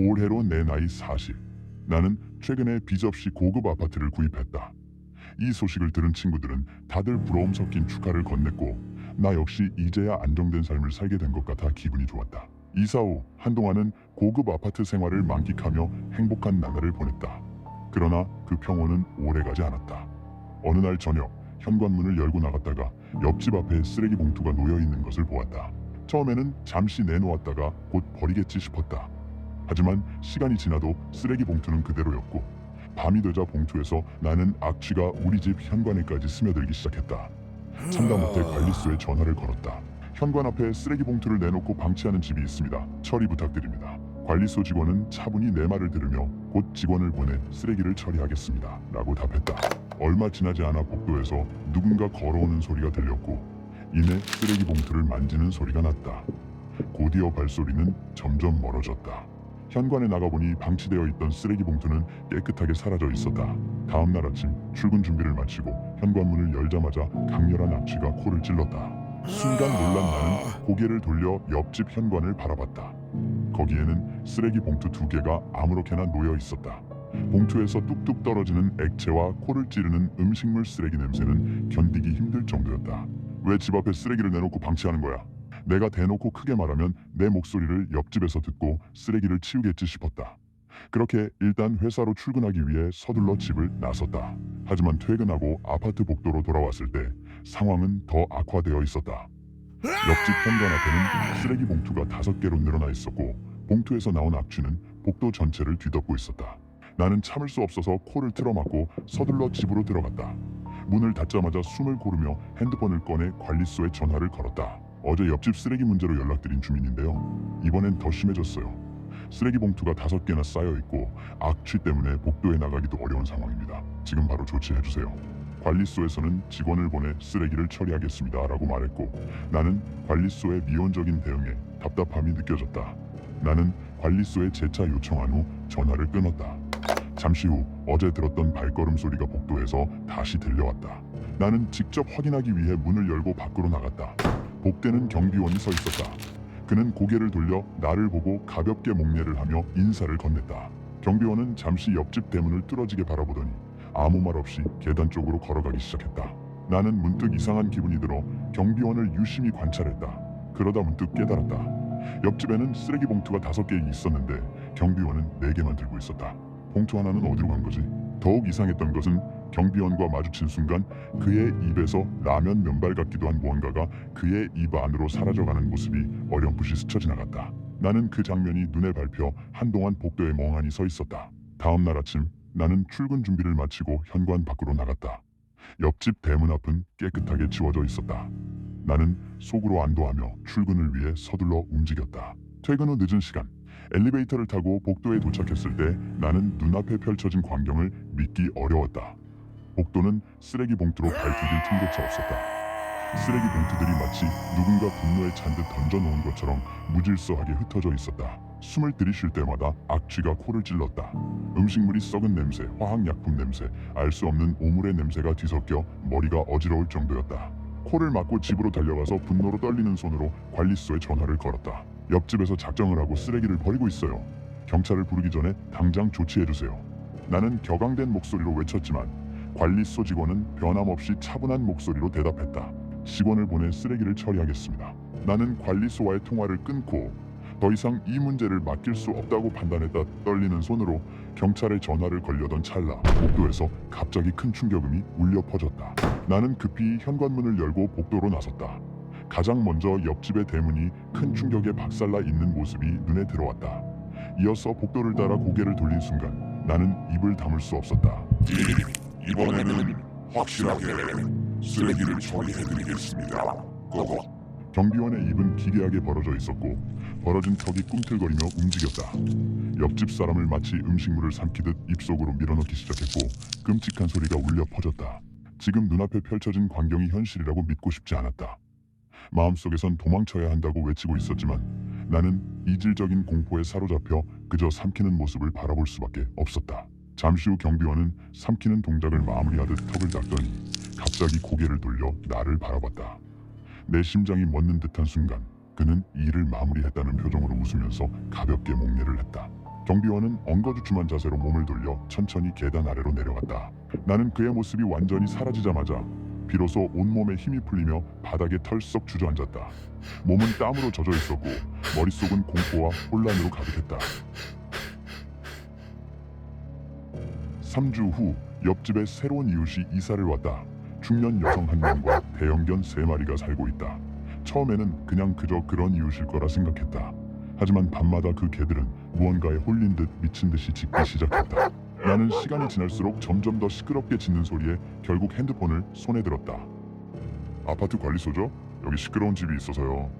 올해로 내 나이 40. 나는 최근에 빚없이 고급 아파트를 구입했다. 이 소식을 들은 친구들은 다들 부러움 섞인 축하를 건넸고 나 역시 이제야 안정된 삶을 살게 된 것 같아 기분이 좋았다. 이사 후 한동안은 고급 아파트 생활을 만끽하며 행복한 나날을 보냈다. 그러나 그 평온은 오래가지 않았다. 어느 날 저녁 현관문을 열고 나갔다가 옆집 앞에 쓰레기 봉투가 놓여 있는 것을 보았다. 처음에는 잠시 내놓았다가 곧 버리겠지 싶었다. 하지만 시간이 지나도 쓰레기 봉투는 그대로였고 밤이 되자 봉투에서 나는 악취가 우리 집 현관에까지 스며들기 시작했다. 참다 못해 관리소에 전화를 걸었다. 현관 앞에 쓰레기 봉투를 내놓고 방치하는 집이 있습니다. 처리 부탁드립니다. 관리소 직원은 차분히 내 말을 들으며 곧 직원을 보내 쓰레기를 처리하겠습니다 라고 답했다. 얼마 지나지 않아 복도에서 누군가 걸어오는 소리가 들렸고 이내 쓰레기 봉투를 만지는 소리가 났다. 곧이어 발소리는 점점 멀어졌다. 현관에 나가보니 방치되어 있던 쓰레기 봉투는 깨끗하게 사라져 있었다. 다음 날 아침 출근 준비를 마치고 현관문을 열자마자 강렬한 악취가 코를 찔렀다. 순간 놀란 나는 고개를 돌려 옆집 현관을 바라봤다. 거기에는 쓰레기 봉투 2개가 아무렇게나 놓여 있었다. 봉투에서 뚝뚝 떨어지는 액체와 코를 찌르는 음식물 쓰레기 냄새는 견디기 힘들 정도였다. 왜 집 앞에 쓰레기를 내놓고 방치하는 거야? 내가 대놓고 크게 말하면 내 목소리를 옆집에서 듣고 쓰레기를 치우겠지 싶었다. 그렇게 일단 회사로 출근하기 위해 서둘러 집을 나섰다. 하지만 퇴근하고 아파트 복도로 돌아왔을 때 상황은 더 악화되어 있었다. 옆집 현관 앞에는 쓰레기 봉투가 5개로 늘어나 있었고 봉투에서 나온 악취는 복도 전체를 뒤덮고 있었다. 나는 참을 수 없어서 코를 틀어막고 서둘러 집으로 들어갔다. 문을 닫자마자 숨을 고르며 핸드폰을 꺼내 관리소에 전화를 걸었다. 어제 옆집 쓰레기 문제로 연락드린 주민인데요. 이번엔 더 심해졌어요. 쓰레기 봉투가 5개나 쌓여 있고 악취 때문에 복도에 나가기도 어려운 상황입니다. 지금 바로 조치해주세요. 관리소에서는 직원을 보내 쓰레기를 처리하겠습니다 라고 말했고 나는 관리소의 미온적인 대응에 답답함이 느껴졌다. 나는 관리소에 재차 요청한 후 전화를 끊었다. 잠시 후 어제 들었던 발걸음 소리가 복도에서 다시 들려왔다. 나는 직접 확인하기 위해 문을 열고 밖으로 나갔다. 복대는 경비원이 서 있었다. 그는 고개를 돌려 나를 보고 가볍게 목례를 하며 인사를 건넸다. 경비원은 잠시 옆집 대문을 뚫어지게 바라보더니 아무 말 없이 계단 쪽으로 걸어가기 시작했다. 나는 문득 이상한 기분이 들어 경비원을 유심히 관찰했다. 그러다 문득 깨달았다. 옆집에는 쓰레기 봉투가 5개 있었는데 경비원은 4개만 들고 있었다. 봉투 하나는 어디로 간 거지? 더욱 이상했던 것은 경비원과 마주친 순간 그의 입에서 라면 면발 같기도 한 무언가가 그의 입 안으로 사라져가는 모습이 어렴풋이 스쳐 지나갔다. 나는 그 장면이 눈에 밟혀 한동안 복도에 멍하니 서 있었다. 다음 날 아침 나는 출근 준비를 마치고 현관 밖으로 나갔다. 옆집 대문 앞은 깨끗하게 지워져 있었다. 나는 속으로 안도하며 출근을 위해 서둘러 움직였다. 퇴근 후 늦은 시간 엘리베이터를 타고 복도에 도착했을 때 나는 눈앞에 펼쳐진 광경을 믿기 어려웠다. 복도는 쓰레기 봉투로 발디딜 틈조차 없었다. 쓰레기 봉투들이 마치 누군가 분노에 찬 듯 던져놓은 것처럼 무질서하게 흩어져 있었다. 숨을 들이쉴 때마다 악취가 코를 찔렀다. 음식물이 썩은 냄새, 화학약품 냄새, 알 수 없는 오물의 냄새가 뒤섞여 머리가 어지러울 정도였다. 코를 막고 집으로 달려가서 분노로 떨리는 손으로 관리소에 전화를 걸었다. 옆집에서 작정을 하고 쓰레기를 버리고 있어요. 경찰을 부르기 전에 당장 조치해주세요. 나는 격앙된 목소리로 외쳤지만 관리소 직원은 변함없이 차분한 목소리로 대답했다. 직원을 보내 쓰레기를 처리하겠습니다. 나는 관리소와의 통화를 끊고 더 이상 이 문제를 맡길 수 없다고 판단했다. 떨리는 손으로 경찰에 전화를 걸려던 찰나 복도에서 갑자기 큰 충격음이 울려 퍼졌다. 나는 급히 현관문을 열고 복도로 나섰다. 가장 먼저 옆집의 대문이 큰 충격에 박살나 있는 모습이 눈에 들어왔다. 이어서 복도를 따라 고개를 돌린 순간 나는 입을 다물 수 없었다. 이번에는 확실하게 쓰레기를 처리해드리겠습니다. 고고. 경비원의 입은 기괴하게 벌어져 있었고 벌어진 턱이 꿈틀거리며 움직였다. 옆집 사람을 마치 음식물을 삼키듯 입속으로 밀어넣기 시작했고 끔찍한 소리가 울려 퍼졌다. 지금 눈앞에 펼쳐진 광경이 현실이라고 믿고 싶지 않았다. 마음속에선 도망쳐야 한다고 외치고 있었지만 나는 이질적인 공포에 사로잡혀 그저 삼키는 모습을 바라볼 수밖에 없었다. 잠시 후 경비원은 삼키는 동작을 마무리하듯 턱을 닦더니 갑자기 고개를 돌려 나를 바라봤다. 내 심장이 멎는 듯한 순간 그는 일을 마무리했다는 표정으로 웃으면서 가볍게 목례를 했다. 경비원은 엉거주춤한 자세로 몸을 돌려 천천히 계단 아래로 내려갔다. 나는 그의 모습이 완전히 사라지자마자 비로소 온몸에 힘이 풀리며 바닥에 털썩 주저앉았다. 몸은 땀으로 젖어 있었고 머릿속은 공포와 혼란으로 가득했다. 3주 후 옆집에 새로운 이웃이 이사를 왔다. 중년 여성 한 명과 대형견 3마리가 살고 있다. 처음에는 그냥 그저 그런 이웃일 거라 생각했다. 하지만 밤마다 그 개들은 무언가에 홀린 듯 미친 듯이 짖기 시작했다. 나는 시간이 지날수록 점점 더 시끄럽게 짖는 소리에 결국 핸드폰을 손에 들었다. 아파트 관리소죠? 여기 시끄러운 집이 있어서요.